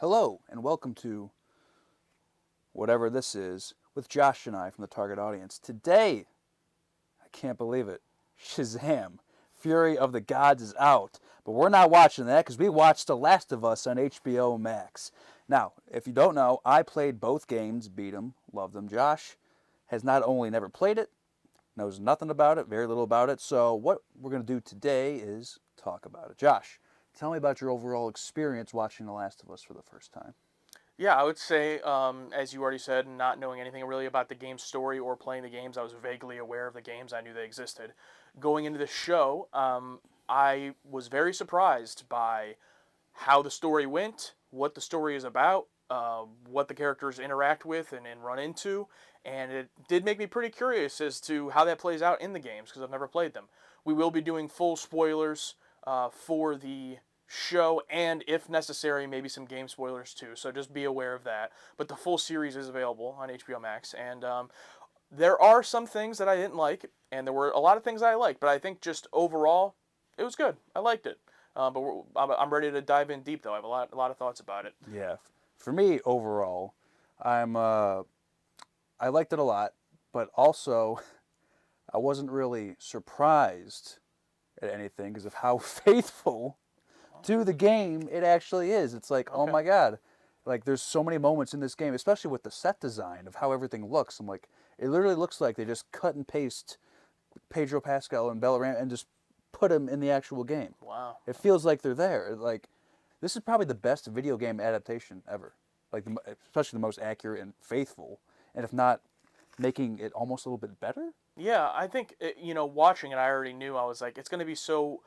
Hello, and welcome to whatever this is with Josh and I from the target audience. Today, I can't believe it, Shazam! Fury of the Gods is out. But we're not watching that because we watched The Last of Us on HBO Max. Now, if you don't know, I played both games, beat them, loved them. Josh has not only never played it, knows nothing about it, very little about it. So what we're going to do today is talk about it. Josh, tell me about your overall experience watching The Last of Us for the first time. Yeah, I would say, as you already said, not knowing anything really about the game's story or playing the games, I was vaguely aware of the games. I knew they existed. Going into the show, I was very surprised by how the story went, what the story is about, what the characters interact with and run into, and it did make me pretty curious as to how that plays out in the games because I've never played them. We will be doing full spoilers for the show and, if necessary, maybe some game spoilers too. So just be aware of that. But the full series is available on HBO Max, and there are some things that I didn't like, and there were a lot of things I liked. But I think just overall, it was good. I liked it. I'm ready to dive in deep though. I have a lot of thoughts about it. Yeah, for me overall, I liked it a lot, but also I wasn't really surprised at anything because of how faithful to the game it actually is. It's like, oh Okay. my god, like there's so many moments in this game, especially with the set design of how everything looks. I'm like, it literally looks like they just cut and paste Pedro Pascal and Bella Ram and just put them in the actual game. Wow. It feels like they're there. Like this is probably the best video game adaptation ever. Like especially the most accurate and faithful, and if not, making it almost a little bit better. Yeah, I think watching it, I already knew I was like, it's gonna be so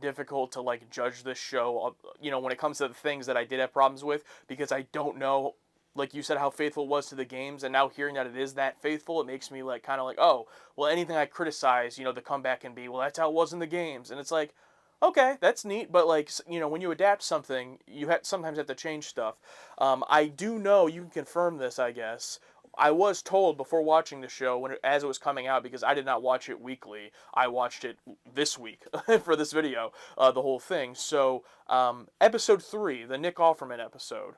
difficult to like judge this show. When it comes to the things that I did have problems with because I don't know, like you said, how faithful it was to the games, and now hearing that it is that faithful, it makes me like kind of like, oh, well, anything I criticize, the comeback can be, well, that's how it was in the games, and it's like, okay, that's neat, but like when you adapt something, you sometimes have to change stuff. I do know you can confirm this, I guess. I was told before watching the show as it was coming out because I did not watch it weekly. I watched it this week for this video, the whole thing. So, episode 3, the Nick Offerman episode,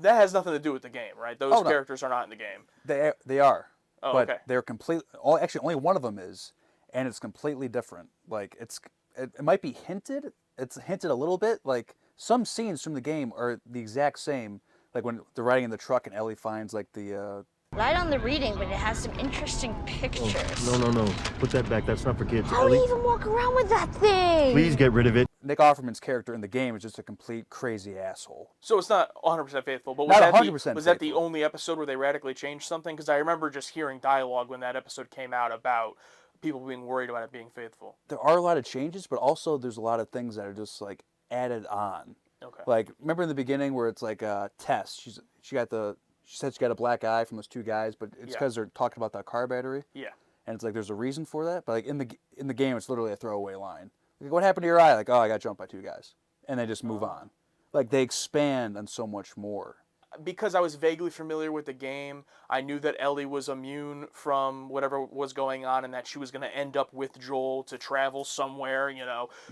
that has nothing to do with the game, right? Those Oh no, characters are not in the game. they are, Oh, but okay. they're complete. All actually, only one of them is, and it's completely different. Like it might be hinted. It's hinted a little bit. Like some scenes from the game are the exact same. Like when they're riding in the truck and Ellie finds like the. Light on the reading, but it has some interesting Oh, pictures. no. Put that back. That's not for kids. How do Ellie, you even walk around with that thing? please get rid of it. Nick Offerman's character in the game is just a complete crazy asshole. So it's not 100% faithful, but Not 100% was that the faithful. only episode where they radically changed something? Because I remember just hearing dialogue when that episode came out about people being worried about it being faithful. There are a lot of changes, but also there's a lot of things that are just like added on. Okay. Like remember in the beginning where it's like Tess, she said she got a black eye from those two guys, but it's Yeah. because they're talking about that car battery, Yeah. and it's like there's a reason for that. But like in the game, it's literally a throwaway line. Like, what happened to your eye? Like, oh, I got jumped by two guys, and they just move on. Like they expand on so much more. Because I was vaguely familiar with the game, I knew that Ellie was immune from whatever was going on and that she was going to end up with Joel to travel somewhere.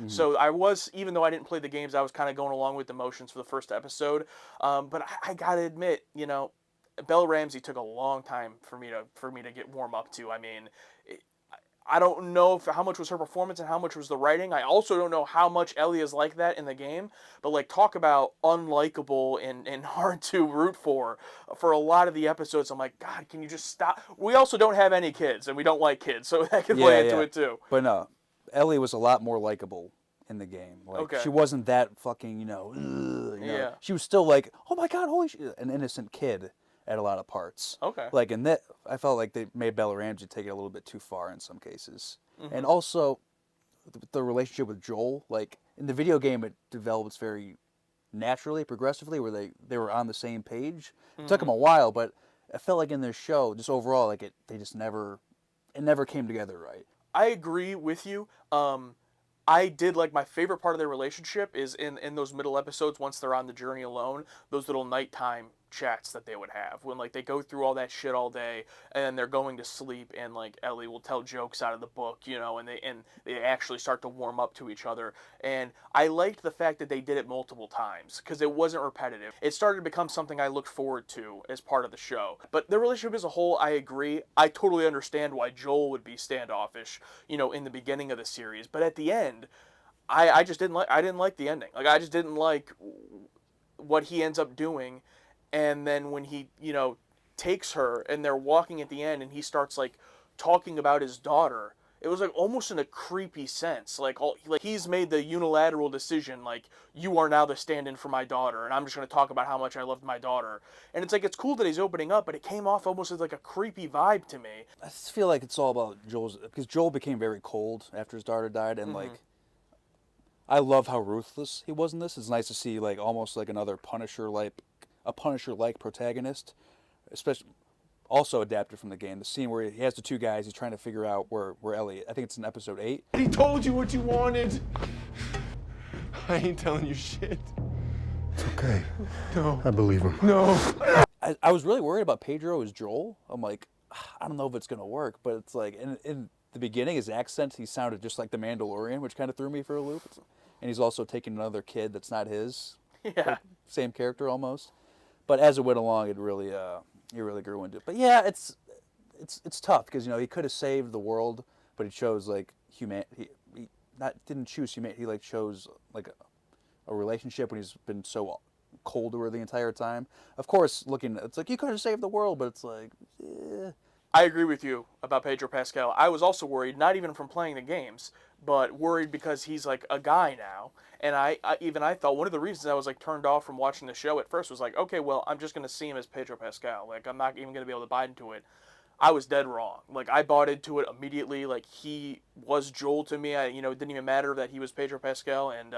So I was, even though I didn't play the games, I was kind of going along with the motions for the first episode. But I got to admit, Bella Ramsey took a long time for me to get warm up to. I mean, I don't know how much was her performance and how much was the writing. I also don't know how much Ellie is like that in the game. But like, talk about unlikable and hard to root for a lot of the episodes. I'm like, God, can you just stop? We also don't have any kids, and we don't like kids, so that can play into it too. But no, Ellie was a lot more likable in the game. Like Okay. she wasn't that fucking Yeah. She was still like, oh my god, holy shit, an innocent kid at a lot of parts. Okay. Like in that, I felt like they made Bella Ramsey take it a little bit too far in some cases. Mm-hmm. And also, the relationship with Joel, like in the video game, it develops very naturally, progressively, where they were on the same page. It took them a while, but I felt like in this show, just overall, like they just never, it never came together right. I agree with you. I did like, my favorite part of their relationship is in those middle episodes once they're on the journey alone, those little nighttime chats that they would have when like they go through all that shit all day and then they're going to sleep and like Ellie will tell jokes out of the book, and they actually start to warm up to each other. And I liked the fact that they did it multiple times because it wasn't repetitive. It started to become something I looked forward to as part of the show. But the relationship as a whole, I agree. I totally understand why Joel would be standoffish, in the beginning of the series, but at the end, I just didn't like the ending. Like I just didn't like what he ends up doing. And then when he, takes her and they're walking at the end and he starts like talking about his daughter, it was like almost in a creepy sense. Like he's made the unilateral decision, like, you are now the stand-in for my daughter and I'm just going to talk about how much I loved my daughter. And it's like, it's cool that he's opening up, but it came off almost as like a creepy vibe to me. I just feel like it's all about because Joel became very cold after his daughter died, and like, I love how ruthless he was in this. It's nice to see like almost like another Punisher-like protagonist, especially also adapted from the game. The scene where he has the two guys, he's trying to figure out where Ellie. I think it's in episode 8. He told you what you wanted. I ain't telling you shit. It's okay. No. I believe him. No. I was really worried about Pedro as Joel. I'm like, I don't know if it's gonna work, but it's like in the beginning, his accent, he sounded just like the Mandalorian, which kind of threw me for a loop. And he's also taking another kid that's not his. Yeah. Like, same character almost. But as it went along, it really grew into it. But yeah, it's tough because he could have saved the world, but he chose like he didn't choose humanity. He like chose like a relationship when he's been so cold to her the entire time. Of course, it's like you could have saved the world, but it's like, eh. I agree with you about Pedro Pascal. I was also worried, not even from playing the games, but worried because he's like a guy now. And I thought one of the reasons I was like turned off from watching the show at first was like, okay, well, I'm just going to see him as Pedro Pascal. Like, I'm not even going to be able to buy into it. I was dead wrong. Like, I bought into it immediately. Like, he was Joel to me. It didn't even matter that he was Pedro Pascal. And,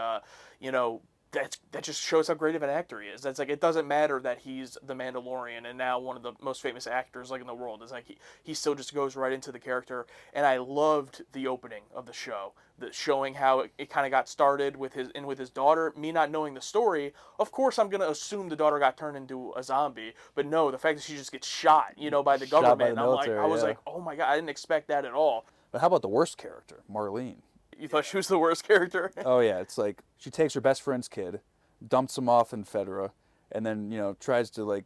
that just shows how great of an actor he is. That's like, it doesn't matter that he's the Mandalorian and now one of the most famous actors like in the world. It's like he still just goes right into the character. And I loved the opening of the show, showing how it kind of got started with his daughter. Me not knowing the story, of course I'm gonna assume the daughter got turned into a zombie. But no, the fact that she just gets shot, by the government. By the military, I was yeah. like, oh my god, I didn't expect that at all. But how about the worst character, Marlene? You thought she was the worst character? Oh yeah, it's like she takes her best friend's kid, dumps him off in Fedra, and then tries to like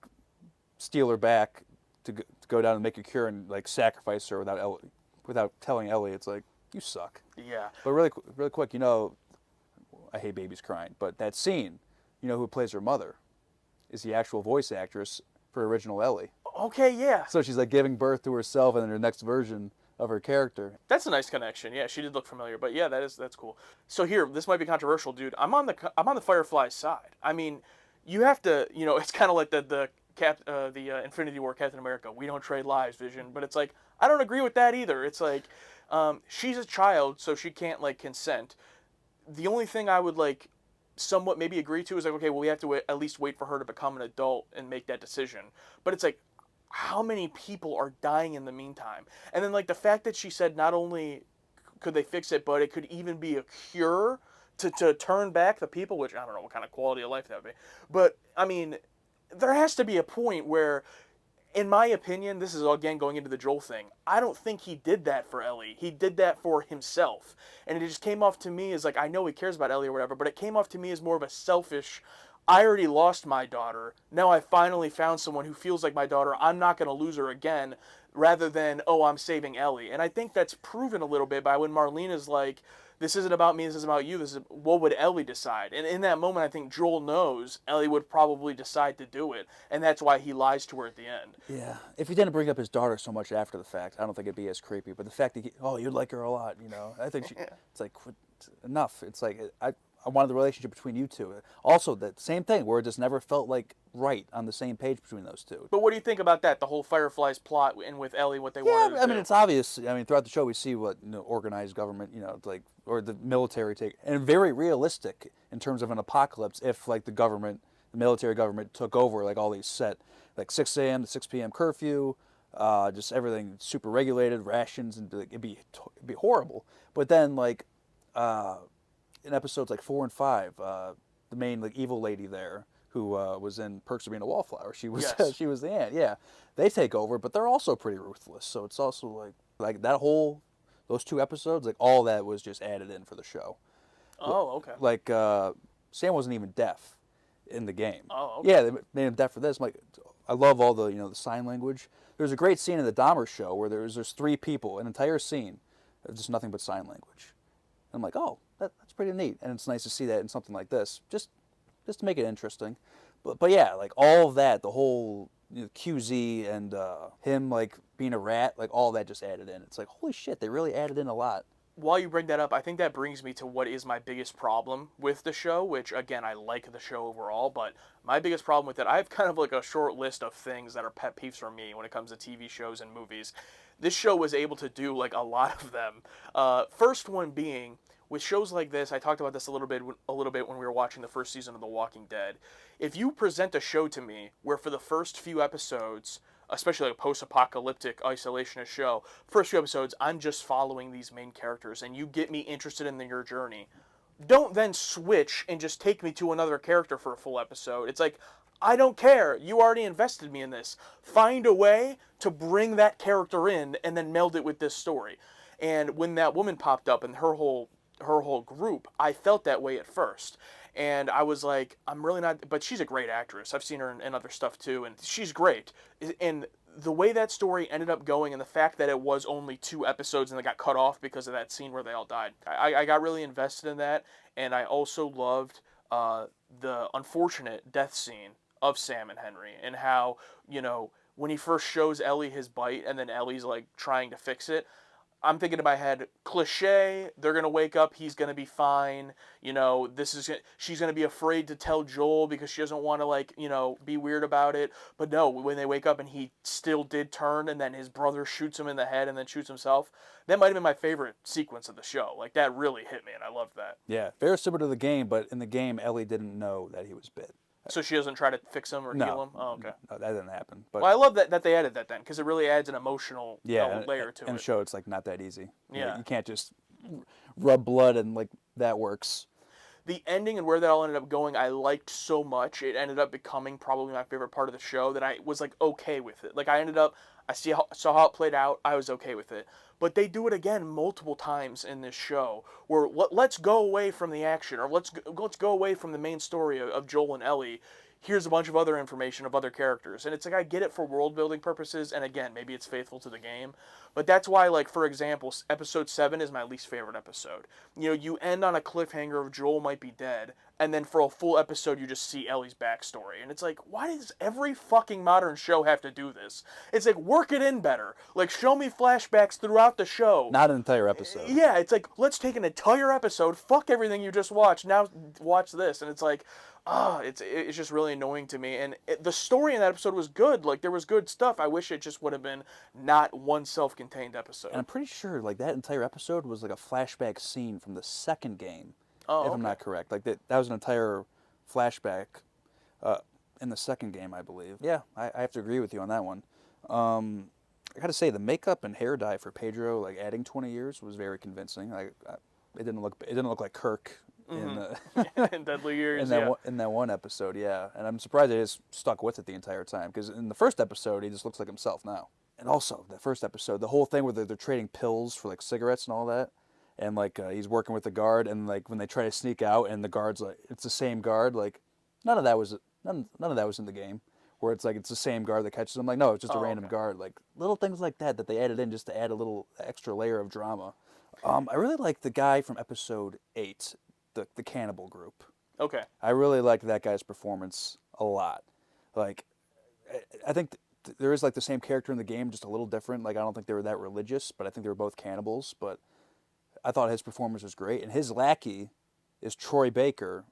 steal her back to go down and make a cure and like sacrifice her without telling Ellie. It's like, you suck. Yeah. But really quick, I hate babies crying, but that scene, who plays her mother, is the actual voice actress for original Ellie. Okay, yeah. So she's like giving birth to herself and then her next version of her character. That's a nice connection. Yeah, she did look familiar, but yeah, that's cool. So here, this might be controversial, dude. I'm on the Firefly's side. I mean, you have to, it's kind of like the Infinity War Captain America. We don't trade lives, Vision. But it's like, I don't agree with that either. It's like, she's a child, so she can't like consent. The only thing I would like somewhat maybe agree to is like, okay, well, we have to at least wait for her to become an adult and make that decision. But it's like, how many people are dying in the meantime? And then like the fact that she said not only could they fix it, but it could even be a cure to turn back the people, which I don't know what kind of quality of life that would be. But I mean, there has to be a point where, in my opinion, this is again going into the Joel thing, I don't think he did that for Ellie. He did that for himself. And it just came off to me as like, I know he cares about Ellie or whatever, but it came off to me as more of a selfish, I already lost my daughter. Now I finally found someone who feels like my daughter. I'm not going to lose her again, rather than, oh, I'm saving Ellie. And I think that's proven a little bit by when Marlene is like, this isn't about me, this is about you. This is, what would Ellie decide? And in that moment, I think Joel knows Ellie would probably decide to do it. And that's why he lies to her at the end. Yeah. If he didn't bring up his daughter so much after the fact, I don't think it'd be as creepy. But the fact that you'd like her a lot, I think it's like, enough. It's like, I wanted the relationship between you two. Also, that same thing where it just never felt like right on the same page between those two. But what do you think about that? The whole Fireflies plot and with Ellie, what they wanted to do? I mean, it's obvious. I mean, throughout the show, we see what organized government, or the military take, and very realistic in terms of an apocalypse. If like the military government took over, like all these set, like 6 a.m. to 6 p.m. curfew, just everything super regulated, rations, and it'd be horrible. But then in episodes like 4 and 5, the main like evil lady there who was in Perks of Being a Wallflower. She was Yes. she was the aunt. Yeah, they take over, but they're also pretty ruthless. So it's also like that whole those 2 episodes, like all that was just added in for the show. Oh, okay. Like Sam wasn't even deaf in the game. Oh, okay. Yeah, they made him deaf for this. I'm like, I love all the the sign language. There's a great scene in the Dahmer show where there's 3 people, an entire scene, of just nothing but sign language. And I'm like, oh, that's pretty neat, and it's nice to see that in something like this, just to make it interesting. But yeah, like all of that, the whole QZ and him like being a rat, like all that just added in. It's like, holy shit, they really added in a lot. While you bring that up, I think that brings me to what is my biggest problem with the show, which, again, I like the show overall, but my biggest problem with it, I have kind of like a short list of things that are pet peeves for me when it comes to TV shows and movies. This show was able to do, like, a lot of them. First one being, with shows like this, I talked about this a little bit when we were watching the first season of The Walking Dead. If you present a show to me where for the first few episodes, especially like a post-apocalyptic isolationist show, first few episodes, I'm just following these main characters, and you get me interested in your journey. Don't then switch and just take me to another character for a full episode. It's like, I don't care. You already invested me in this. Find a way to bring that character in and then meld it with this story. And when that woman popped up and her whole group, I felt that way at first. And I was like, I'm really not, but she's a great actress. I've seen her in other stuff too, and she's great. And the way that story ended up going, and the fact that it was only 2 episodes and they got cut off because of that scene where they all died, I got really invested in that. And I also loved the unfortunate death scene of Sam and Henry, and how, when he first shows Ellie his bite and then Ellie's like trying to fix it, I'm thinking in my head, cliche, they're going to wake up, he's going to be fine, she's going to be afraid to tell Joel because she doesn't want to, be weird about it. But no, when they wake up and he still did turn, and then his brother shoots him in the head and then shoots himself, that might have been my favorite sequence of the show. Like, that really hit me, and I loved that. Yeah, very similar to the game, but in the game, Ellie didn't know that he was bit. So she doesn't try to fix him or heal him? Oh, okay. No, that didn't happen. But Well, I love that they added that then, because it really adds an emotional layer to and it. show it's like not that easy. Yeah. You can't just rub blood and like that works. The ending and where that all ended up going, I liked so much. It ended up becoming probably my favorite part of the show, that I was like okay with it. Like, I saw how it played out. I was okay with it. But they do it again multiple times in this show, where let's go away from the action, or let's go away from the main story of Joel and Ellie. Here's a bunch of other information of other characters. And it's like, I get it for world building purposes, and again, maybe it's faithful to the game. But that's why, like, for example, episode 7 is my least favorite episode. You end on a cliffhanger of Joel might be dead, and then for a full episode you just see Ellie's backstory. And it's like, why does every fucking modern show have to do this? It's like, work it in better. Like, show me flashbacks throughout the show. Not an entire episode. Yeah, it's like, let's take an entire episode, fuck everything you just watched, now watch this. And it's like, it's just really annoying to me. And the story in that episode was good. Like, there was good stuff. I wish it just would have been not one self-contained episode. And I'm pretty sure like that entire episode was like a flashback scene from the second game. Oh, if okay. I'm not correct. Like that was an entire flashback in the second game, I believe. Yeah, I have to agree with you on that one. I gotta say, the makeup and hair dye for Pedro, like adding 20 years, was very convincing. It didn't look like Kirk in In Deadly Years, in that one episode. Yeah, and I'm surprised they just stuck with it the entire time, because in the first episode he just looks like himself now. And also the first episode, the whole thing where they're trading pills for like cigarettes and all that. And like he's working with the guard, and like when they try to sneak out, and the guard's like, it's the same guard. Like none of that was in the game, where it's like it's the same guard that catches them. Like no, it's just a random guard. Like little things like that they added in just to add a little extra layer of drama. I really like the guy from episode 8, the cannibal group. Okay. I really liked that guy's performance a lot. Like I think there is like the same character in the game, just a little different. Like I don't think they were that religious, but I think they were both cannibals. But I thought his performance was great. And his lackey is Troy Baker,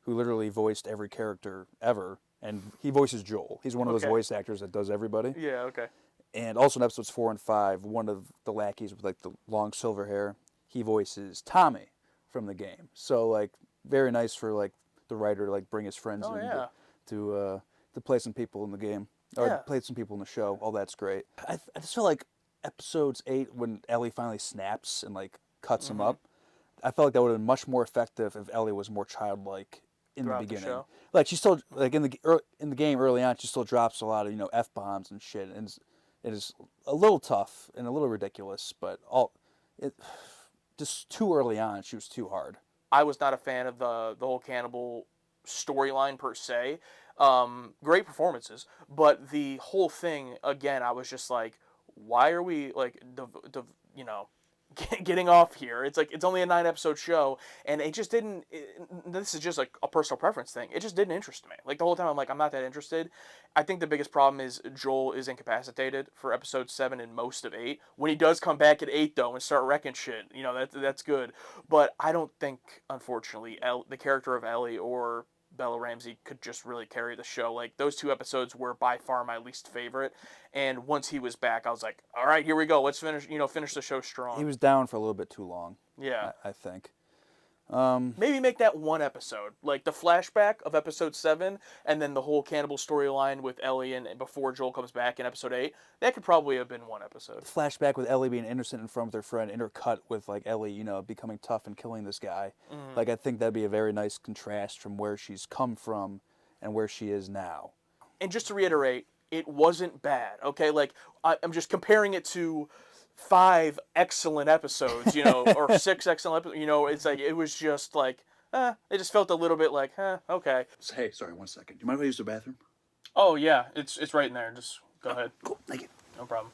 who literally voiced every character ever. And he voices Joel. He's one of those voice actors that does everybody. Yeah, okay. And also in episodes 4 and 5, one of the lackeys with like the long silver hair, he voices Tommy from the game. So like very nice for like the writer to like bring his friends in to play some people in the game. Or play some people in the show. All that's great. I just feel like episodes 8, when Ellie finally snaps and like cuts him up, I felt like that would have been much more effective if Ellie was more childlike in Throughout the the beginning. show? Like she still like in the game early on, she still drops a lot of F-bombs and shit, and it is a little tough and a little ridiculous, but it just too early on. She was too hard. I was not a fan of the whole cannibal storyline per se. Great performances, but the whole thing again, I was just like, why are we like you know getting off here? It's like it's only a 9-episode show, and it just didn't. This is just like a personal preference thing. It just didn't interest me. Like the whole time, I'm like, I'm not that interested. I think the biggest problem is Joel is incapacitated for episode 7 and most of 8. When he does come back at 8 though and start wrecking shit, that's good. But I don't think, unfortunately, the character of Ellie or Bella Ramsey could just really carry the show. Like those 2 episodes were by far my least favorite, and once he was back, I was like, all right, here we go. Let's finish the show strong. He was down for a little bit too long. Yeah, I think. maybe make that 1 episode, like the flashback of episode 7, and then the whole cannibal storyline with Ellie and before Joel comes back in episode 8. That could probably have been 1 episode. Flashback with Ellie being innocent in front of their friend, intercut with like Ellie, becoming tough and killing this guy. Like I think that'd be a very nice contrast from where she's come from and where she is now. And just to reiterate, it wasn't bad. Okay, like I'm just comparing it to 5 excellent episodes, or 6 excellent episodes. It's like it was just like, it just felt a little bit like, okay. Hey, sorry, 1 second. Do you mind if I use the bathroom? Oh yeah, it's right in there. Just go ahead. Cool, thank you. No problem.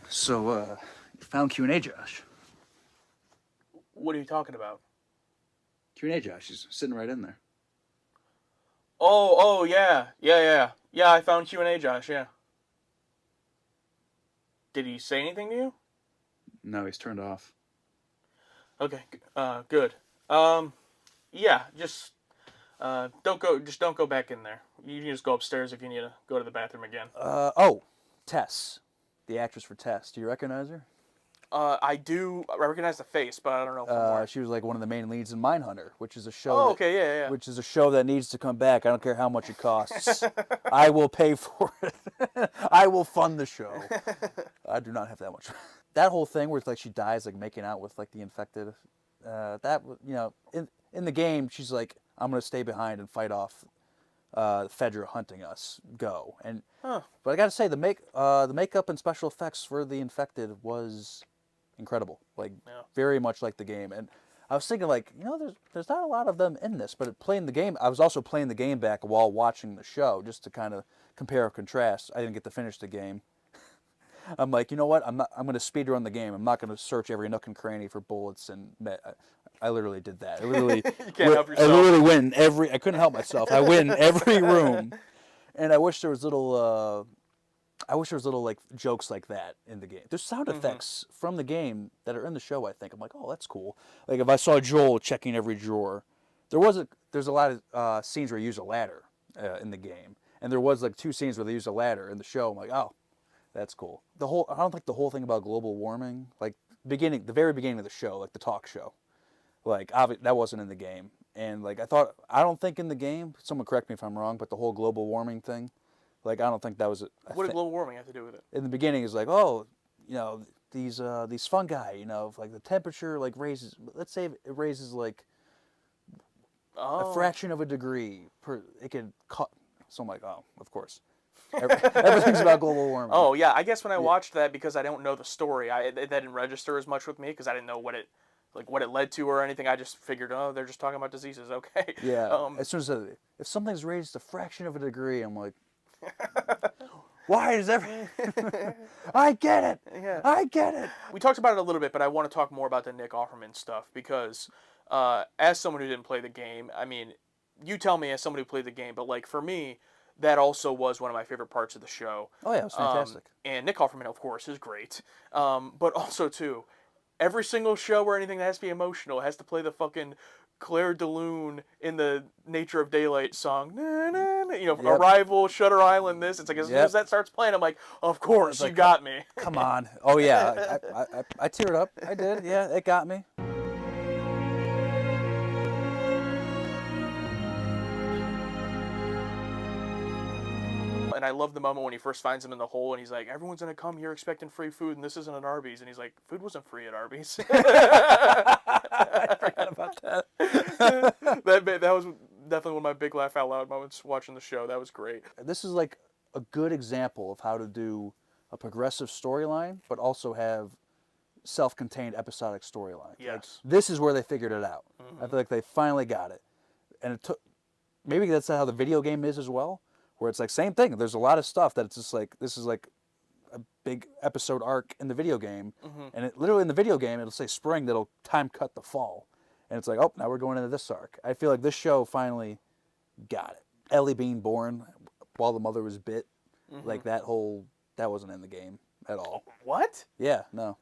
So, you found Q&A, Josh. What are you talking about? Q&A, Josh. He's sitting right in there. Oh yeah. I found Q&A, Josh. Yeah. Did he say anything to you? No, he's turned off. Okay. Good. Yeah. Just don't go back in there. You can just go upstairs if you need to go to the bathroom again. Tess. The actress for Tess. Do you recognize her? I do recognize the face, but I don't know. From where. She was like one of the main leads in Mindhunter, which is a show. Oh, okay, yeah. Which is a show that needs to come back. I don't care how much it costs. I will pay for it. I will fund the show. I do not have that much. That whole thing where it's like she dies like making out with like the infected. In the game she's like, I'm gonna stay behind and fight off Fedra hunting us. Go and. But I gotta say the makeup and special effects for the infected was incredible, like very much like the game. And I was thinking like, there's not a lot of them in this, but playing the game, I was also playing the game back while watching the show just to kind of compare and contrast. I didn't get to finish the game. I'm like, you know what? I'm going to speed run the game. I'm not going to search every nook and cranny for bullets and I literally did that. I literally You can't help yourself. I literally went in I couldn't help myself. I went in every room. And I wish there was little like jokes like that in the game. There's sound effects from the game that are in the show. I think I'm like, oh, that's cool. Like if I saw Joel checking every drawer, there's a lot of scenes where you use a ladder in the game, and there was like 2 scenes where they used a ladder in the show. I'm like, oh, that's cool. I don't think the whole thing about global warming, like the very beginning of the show, like the talk show, like that wasn't in the game. And like I don't think in the game, someone correct me if I'm wrong, but the whole global warming thing, like I don't think that was it. What did global warming have to do with it? In the beginning, it's like, oh, these fungi, like the temperature like raises. Let's say it raises like a fraction of a degree it could cut. So I'm like, oh, of course, everything's about global warming. Oh yeah, I guess when I watched that, because I don't know the story, that didn't register as much with me because I didn't know what it led to or anything. I just figured, oh, they're just talking about diseases. Okay. Yeah. As soon as if something's raised a fraction of a degree, I'm like, why is everything? I get it. Yeah. I get it. We talked about it a little bit, but I want to talk more about the Nick Offerman stuff because, as someone who didn't play the game, I mean, you tell me as somebody who played the game, but like for me, that also was one of my favorite parts of the show. Oh yeah, it was fantastic. And Nick Offerman, of course, is great. But also too, every single show or anything that has to be emotional has to play the fucking Claire de Lune in the Nature of Daylight song. Na, na, na, Yep. Arrival, Shutter Island, this. It's like as soon as that starts playing, I'm like, of course, you got me. Come on. Oh yeah, I teared up. I did. Yeah, it got me. I love the moment when he first finds him in the hole, and he's like, "Everyone's gonna come here expecting free food, and this isn't an Arby's." And he's like, "Food wasn't free at Arby's." I forgot about that. that was definitely one of my big laugh out loud moments watching the show. That was great. This is like a good example of how to do a progressive storyline, but also have self-contained episodic storyline. Like, Yes. this is where they figured it out. I feel like they finally got it. And it took, maybe that's how the video game is as well, where it's like same thing. There's a lot of stuff that it's just like, this is like a big episode arc in the video game. And it literally in the video game, it'll say spring, that'll time cut the fall. And it's like, oh, now we're going into this arc. I feel like this show finally got it. Ellie being born while the mother was bit, like that wasn't in the game at all. What? Yeah, no.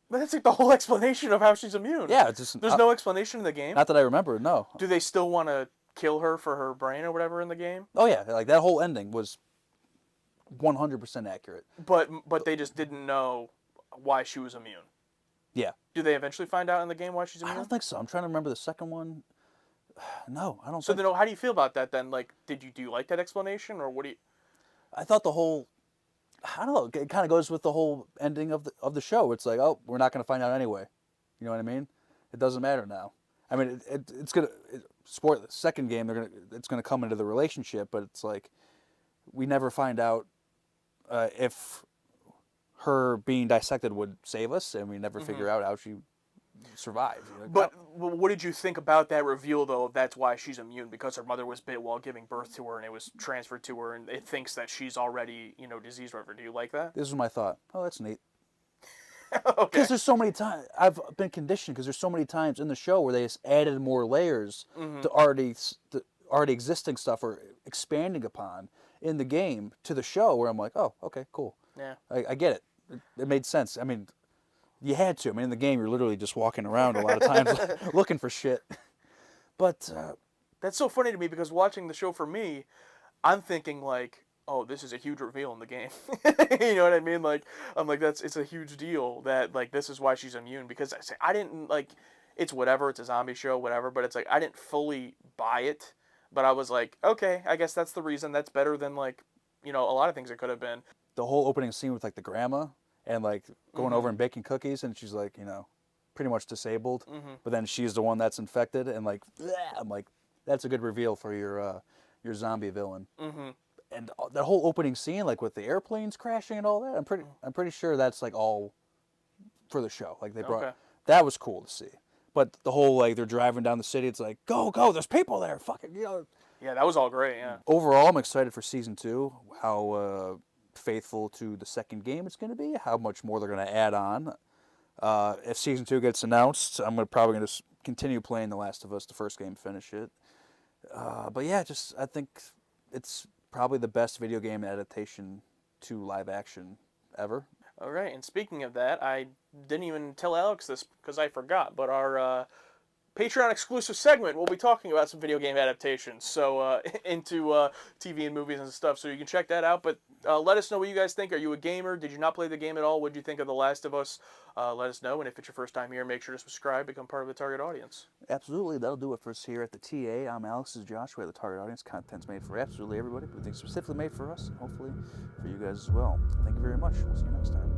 But that's like the whole explanation of how she's immune. Yeah, it's just There's no explanation in the game. not that I remember. No. Do they still want to kill her for her brain or whatever in the game? Oh yeah, like that whole ending was 100% accurate. But they just didn't know why she was immune. Yeah. Do they eventually find out in the game why she's I immune? don't think so. I'm trying to remember the second one. No, I don't So think. then, how do you feel about that then? Like, do you like that explanation, or what do you? I thought the whole, I don't know. It kind of goes with the whole ending of the show. It's like, oh, we're not going to find out anyway. You know what I mean? It doesn't matter now. I mean, it's gonna spoil the second game. It's gonna come into the relationship, but it's like we never find out if her being dissected would save us, and we never figure out how she survived. You're like, But what did you think about that reveal, though? That's why she's immune, because her mother was bit while giving birth to her, and it was transferred to her, and it thinks that she's already, diseased, whatever. Do you like that? this was my thought. Oh, that's neat. Okay. Because there's so many times I've been conditioned. Because there's so many times in the show where they just added more layers to already existing stuff or expanding upon in the game to the show. Where I'm like, oh, okay, cool. Yeah. I get it. It made sense. I mean, you had to. I mean, in the game, you're literally just walking around a lot of times looking for shit. But That's so funny to me because watching the show for me, I'm thinking like, oh, this is a huge reveal in the game. You know what I mean? Like, I'm like, it's a huge deal that like this is why she's immune, because I didn't like, it's whatever, it's a zombie show, whatever, but it's like I didn't fully buy it, but I was like, okay, I guess that's the reason. That's better than like, a lot of things it could have been. the whole opening scene with like the grandma and like going over and baking cookies, and she's like, pretty much disabled, but then she's the one that's infected, and like, bleh, I'm like, that's a good reveal for your zombie villain. And that whole opening scene, like with the airplanes crashing and all that, I'm pretty sure that's like all for the show. Like they brought, Okay. that was cool to see. But the whole like they're driving down the city, it's like go, there's people there, fucking, Yeah, that was all great. Yeah. Overall, I'm excited for season 2. How faithful to the second game it's going to be. How much more they're going to add on. If season 2 gets announced, I'm probably going to continue playing The Last of Us, the first game, finish it. But yeah, I think it's probably the best video game adaptation to live action ever. All right, and speaking of that, I didn't even tell Alex this because I forgot, but our Patreon exclusive segment, we'll be talking about some video game adaptations, so into TV and movies and stuff, so you can check that out. But let us know what you guys think. Are you a gamer? Did you not play the game at all? What did you think of The Last of Us? Let us know, and if it's your first time here, make sure to subscribe, become part of the target audience. Absolutely, that'll do it for us here at the TA. I'm Alex, this is Joshua, the target audience. Content's made for absolutely everybody. Everything's specifically made for us, and hopefully for you guys as well. Thank you very much. We'll see you next time.